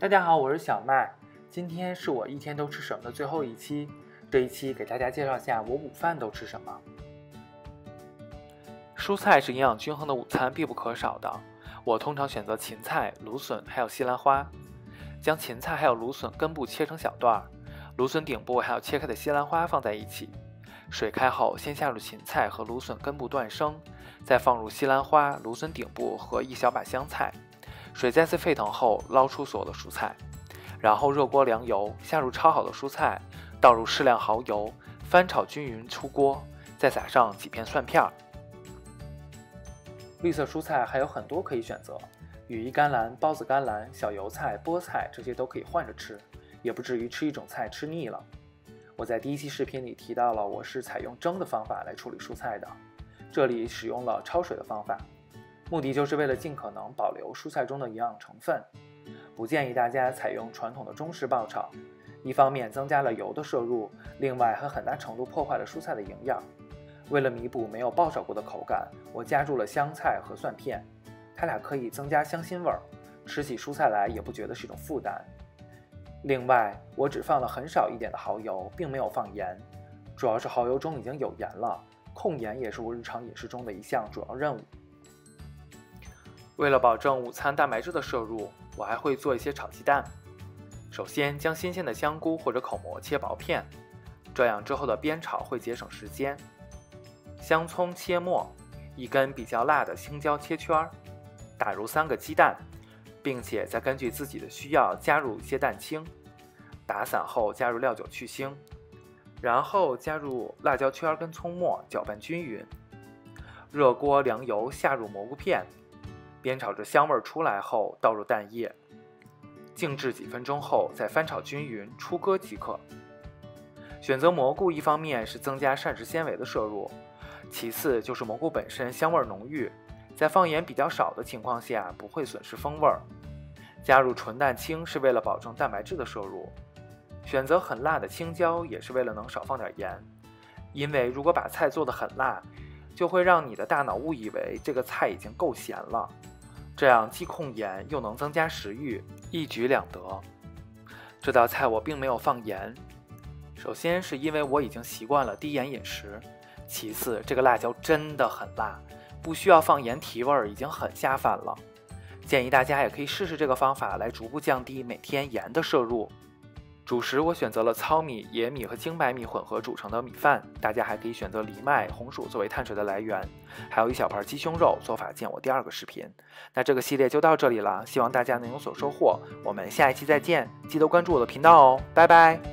大家好，我是小麦。今天是我一天都吃什么的最后一期。这一期给大家介绍下我午饭都吃什么。蔬菜是营养均衡的午餐必不可少的。我通常选择芹菜、芦笋还有西兰花。将芹菜还有芦笋根部切成小段，芦笋顶部还有切开的西兰花放在一起。水开后，先下入芹菜和芦笋根部断生，再放入西兰花、芦笋顶部和一小把香菜。水再次沸腾后，捞出所有的蔬菜，然后热锅凉油，下入焯好的蔬菜，倒入适量蚝油，翻炒均匀出锅，再撒上几片蒜片。绿色蔬菜还有很多可以选择，羽衣甘蓝、孢子甘蓝、小油菜、菠菜这些都可以换着吃，也不至于吃一种菜吃腻了。我在第一期视频里提到了我是采用蒸的方法来处理蔬菜的，这里使用了焯水的方法，目的就是为了尽可能保留蔬菜中的营养成分。不建议大家采用传统的中式爆炒，一方面增加了油的摄入，另外还很大程度破坏了蔬菜的营养。为了弥补没有爆炒过的口感，我加入了香菜和蒜片，它俩可以增加香辛味儿，吃起蔬菜来也不觉得是一种负担。另外，我只放了很少一点的蚝油，并没有放盐，主要是蚝油中已经有盐了，控盐也是我日常饮食中的一项主要任务。为了保证午餐蛋白质的摄入，我还会做一些炒鸡蛋。首先将新鲜的香菇或者口蘑切薄片，这样之后的煸炒会节省时间。香葱切末，一根比较辣的青椒切圈，打入3个鸡蛋，并且再根据自己的需要加入一些蛋清，打散后加入料酒去腥，然后加入辣椒圈跟葱末，搅拌均匀。热锅凉油，下入蘑菇片，煸炒着香味出来后倒入蛋液，静置几分钟后再翻炒均匀，出锅即可。选择蘑菇一方面是增加膳食纤维的摄入，其次就是蘑菇本身香味浓郁，在放盐比较少的情况下不会损失风味。加入纯蛋清是为了保证蛋白质的摄入，选择很辣的青椒也是为了能少放点盐，因为如果把菜做得很辣，就会让你的大脑误以为这个菜已经够咸了，这样既控盐又能增加食欲，一举两得。这道菜我并没有放盐，首先是因为我已经习惯了低盐饮食，其次这个辣椒真的很辣，不需要放盐提味已经很下饭了。建议大家也可以试试这个方法来逐步降低每天盐的摄入。主食我选择了糙米、野米和精白米混合煮成的米饭，大家还可以选择藜麦、红薯作为碳水的来源，还有一小盘鸡胸肉，做法见我第2个视频。那这个系列就到这里了，希望大家能有所收获，我们下一期再见，记得关注我的频道哦，拜拜。